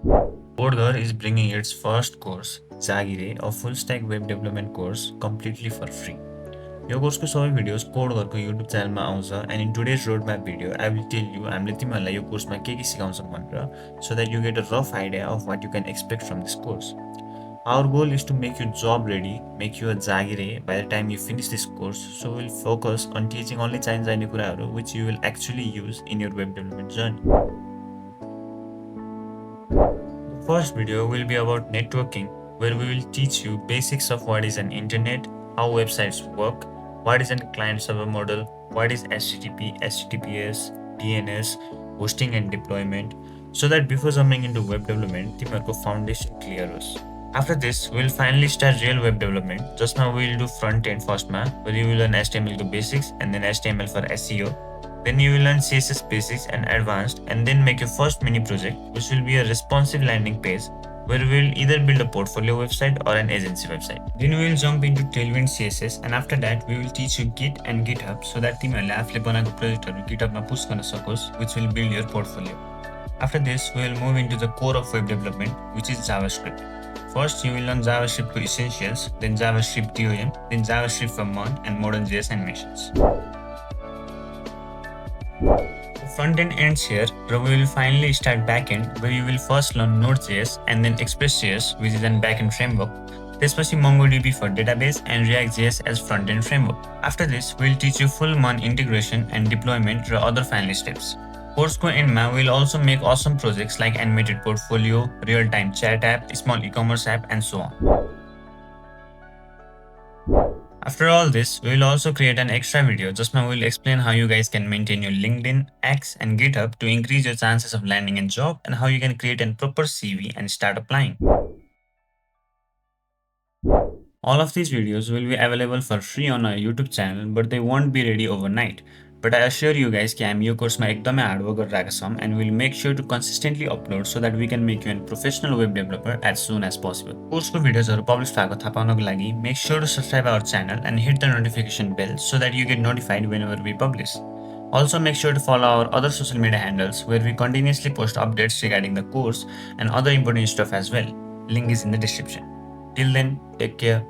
CodeGhar is bringing its first course, Jagirey, a full-stack web development course completely for free. यो कोर्सको सबै videos कोडघरको YouTube च्यानलमा आउँछ and in today's road map video I will tell you हामीले तिमीहरूलाई यो कोर्समा के सिकाउँछौँ भनेर so that you get a rough idea of what you can expect from this course. Our goal is to make you job ready, make you a Jagirey by the time you finish this course. So we'll focus on teaching only चाहिने कुराहरू which you will actually use in your web development journey. The first video will be about networking, where we will teach you basics of what is an internet, how websites work, what is a client server model, what is HTTP, HTTPS, DNS, hosting and deployment, so that before jumping into web development, तिमीहरूको foundation clear होस्. After this, we'll finally start real web development. Just now we'll do front end first, where you will learn HTML basics and then HTML for SEO. Then you will learn CSS basics and advanced, and then make your first mini project, which will be a responsive landing page where we will either build a portfolio website or an agency website. Then we will jump into Tailwind CSS, and after that we will teach you Git and GitHub so that तिमीहरूले आफूले बनाएको प्रोजेक्टहरू GitHubमा push गर्न सकोस्, which will build your portfolio. After this, we will move into the core of web development, which is JavaScript. First, you will learn JavaScript to essentials, then JavaScript DOM, then JavaScript for Mon and modern JS animations. The front end ends here, where we will finally start backend, where you will first learn Node.js and then Express.js, which is a backend framework. त्यसपछि MongoDB for database and React.js as front-end framework. After this, we'll teach you full Mon integration and deployment or other final steps. कोर्सको एन्डमा we'll also make awesome projects like animated portfolio, real-time chat app, small e-commerce app, and so on. After all this, we will also create an extra video just now we'll explain how you guys can maintain your LinkedIn, X, and GitHub to increase your chances of landing a job and how you can create a proper CV and start applying. All of these videos will be available for free on our YouTube channel, but they won't be ready overnight. But I assure you guys कि हामी यो कोर्समा एकदमै hard work गरिरहेका छौँ and we'll make sure to consistently upload so that we can make you a professional web developer as soon as possible. कोर्सको भिडियोजहरू publish भएको थाहा पाउनको लागि make sure to subscribe our channel and hit the notification bell so that you get notified whenever we publish. Also make sure to follow our other social media handles where we continuously post updates regarding the course and other important stuff as well. Link is in the description. Till then, take care.